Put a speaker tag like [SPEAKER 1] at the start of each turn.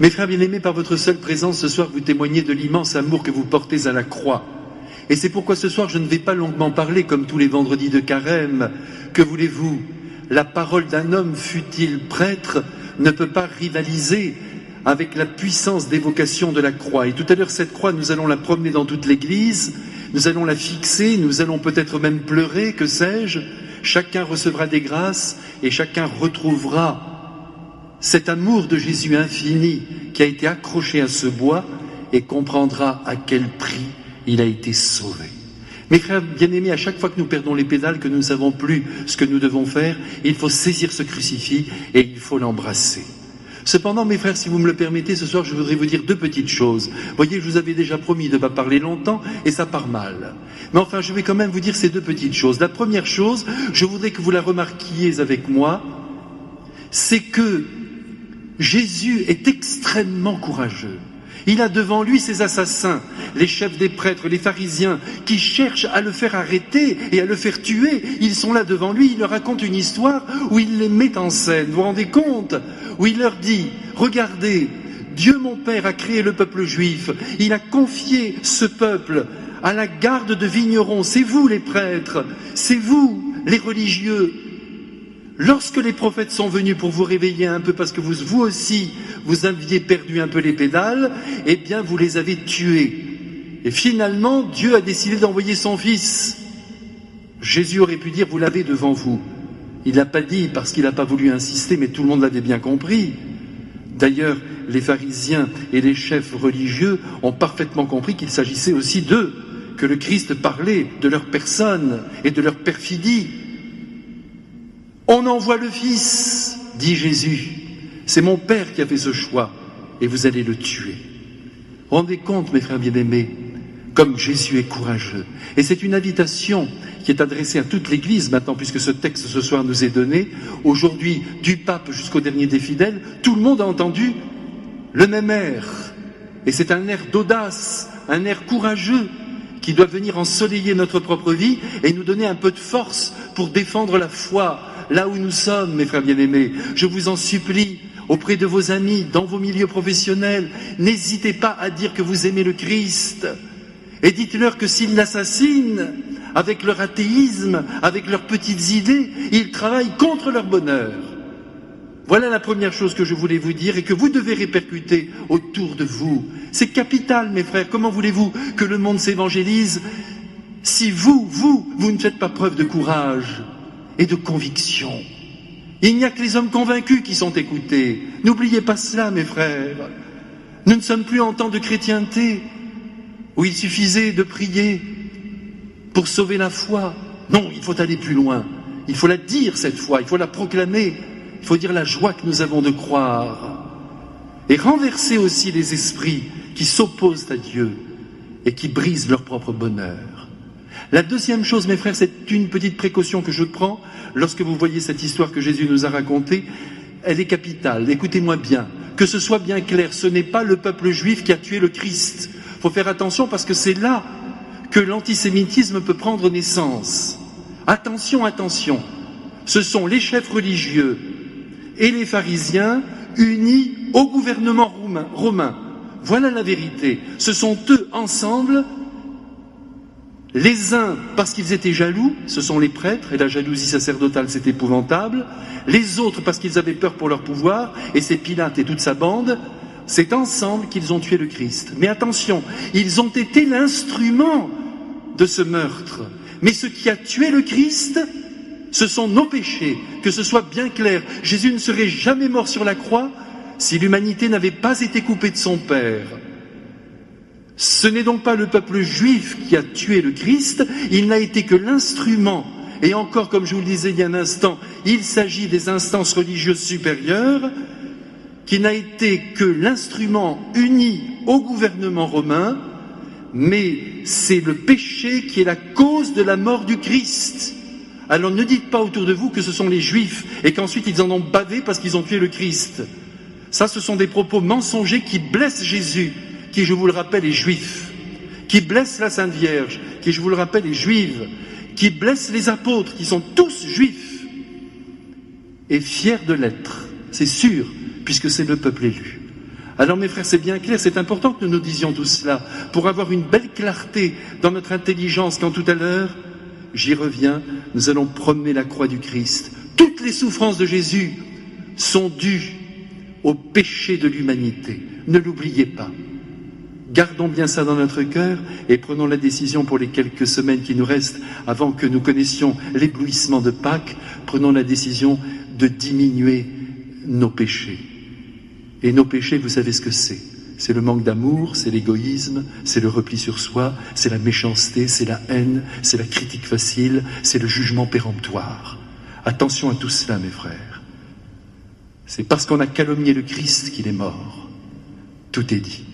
[SPEAKER 1] Mes frères bien-aimés, par votre seule présence ce soir, vous témoignez de l'immense amour que vous portez à la croix. Et c'est pourquoi ce soir, je ne vais pas longuement parler comme tous les vendredis de carême. Que voulez-vous? La parole d'un homme, fût-il prêtre, ne peut pas rivaliser avec la puissance d'évocation de la croix. Et tout à l'heure, cette croix, nous allons la promener dans toute l'église, nous allons la fixer, nous allons peut-être même pleurer, que sais-je. Chacun recevra des grâces et chacun retrouvera cet amour de Jésus infini qui a été accroché à ce bois et comprendra à quel prix il a été sauvé. Mes frères bien-aimés, à chaque fois que nous perdons les pédales, que nous ne savons plus ce que nous devons faire, il faut saisir ce crucifix et il faut l'embrasser. Cependant, mes frères, si vous me le permettez, ce soir, je voudrais vous dire deux petites choses. Voyez, je vous avais déjà promis de ne pas parler longtemps et ça part mal. Mais enfin, je vais quand même vous dire ces deux petites choses. La première chose, je voudrais que vous la remarquiez avec moi, c'est que Jésus est extrêmement courageux. Il a devant lui ses assassins, les chefs des prêtres, les pharisiens, qui cherchent à le faire arrêter et à le faire tuer. Ils sont là devant lui, il leur raconte une histoire où il les met en scène. Vous vous rendez compte? Où il leur dit, regardez, Dieu mon Père a créé le peuple juif. Il a confié ce peuple à la garde de vignerons. C'est vous les prêtres, c'est vous les religieux. Lorsque les prophètes sont venus pour vous réveiller un peu parce que vous aussi, vous aviez perdu un peu les pédales, eh bien vous les avez tués. Et finalement, Dieu a décidé d'envoyer son Fils. Jésus aurait pu dire, vous l'avez devant vous. Il n'a pas dit parce qu'il n'a pas voulu insister, mais tout le monde l'avait bien compris. D'ailleurs, les pharisiens et les chefs religieux ont parfaitement compris qu'il s'agissait aussi d'eux, que le Christ parlait de leur personne et de leur perfidie. On envoie le Fils, dit Jésus. C'est mon Père qui a fait ce choix, et vous allez le tuer. Rendez compte, mes frères bien-aimés, comme Jésus est courageux. Et c'est une invitation qui est adressée à toute l'Église maintenant, puisque ce texte ce soir nous est donné. Aujourd'hui, du pape jusqu'au dernier des fidèles, tout le monde a entendu le même air. Et c'est un air d'audace, un air courageux, qui doit venir ensoleiller notre propre vie et nous donner un peu de force pour défendre la foi, là où nous sommes, mes frères bien-aimés. Je vous en supplie, auprès de vos amis, dans vos milieux professionnels, n'hésitez pas à dire que vous aimez le Christ. Et dites-leur que s'ils l'assassinent, avec leur athéisme, avec leurs petites idées, ils travaillent contre leur bonheur. Voilà la première chose que je voulais vous dire et que vous devez répercuter autour de vous. C'est capital, mes frères. Comment voulez-vous que le monde s'évangélise si vous ne faites pas preuve de courage et de conviction? Il n'y a que les hommes convaincus qui sont écoutés. N'oubliez pas cela, mes frères. Nous ne sommes plus en temps de chrétienté où il suffisait de prier pour sauver la foi. Non, il faut aller plus loin. Il faut la dire cette foi, il faut la proclamer. Il faut dire la joie que nous avons de croire. Et renverser aussi les esprits qui s'opposent à Dieu et qui brisent leur propre bonheur. La deuxième chose, mes frères, c'est une petite précaution que je prends lorsque vous voyez cette histoire que Jésus nous a racontée. Elle est capitale. Écoutez-moi bien. Que ce soit bien clair, ce n'est pas le peuple juif qui a tué le Christ. Il faut faire attention parce que c'est là que l'antisémitisme peut prendre naissance. Attention, attention. Ce sont les chefs religieux et les pharisiens unis au gouvernement romain. Voilà la vérité. Ce sont eux ensemble. Les uns parce qu'ils étaient jaloux, ce sont les prêtres, et la jalousie sacerdotale c'est épouvantable. Les autres parce qu'ils avaient peur pour leur pouvoir, et c'est Pilate et toute sa bande. C'est ensemble qu'ils ont tué le Christ. Mais attention, ils ont été l'instrument de ce meurtre. Mais ce qui a tué le Christ, ce sont nos péchés, que ce soit bien clair. Jésus ne serait jamais mort sur la croix si l'humanité n'avait pas été coupée de son Père. Ce n'est donc pas le peuple juif qui a tué le Christ, il n'a été que l'instrument. Et encore, comme je vous le disais il y a un instant, il s'agit des instances religieuses supérieures, qui n'a été que l'instrument uni au gouvernement romain, mais c'est le péché qui est la cause de la mort du Christ. Alors ne dites pas autour de vous que ce sont les Juifs et qu'ensuite ils en ont bavé parce qu'ils ont tué le Christ. Ça, ce sont des propos mensongers qui blessent Jésus, qui, je vous le rappelle, est juif, qui blessent la Sainte Vierge, qui, je vous le rappelle, est juive, qui blessent les apôtres, qui sont tous juifs et fiers de l'être, c'est sûr, puisque c'est le peuple élu. Alors mes frères, c'est bien clair, c'est important que nous nous disions tout cela, pour avoir une belle clarté dans notre intelligence, quand tout à l'heure, j'y reviens, nous allons promener la croix du Christ. Toutes les souffrances de Jésus sont dues au péché de l'humanité. Ne l'oubliez pas. Gardons bien ça dans notre cœur et prenons la décision pour les quelques semaines qui nous restent avant que nous connaissions l'éblouissement de Pâques, prenons la décision de diminuer nos péchés. Et nos péchés, vous savez ce que c'est. C'est le manque d'amour, c'est l'égoïsme, c'est le repli sur soi, c'est la méchanceté, c'est la haine, c'est la critique facile, c'est le jugement péremptoire. Attention à tout cela, mes frères. C'est parce qu'on a calomnié le Christ qu'il est mort. Tout est dit.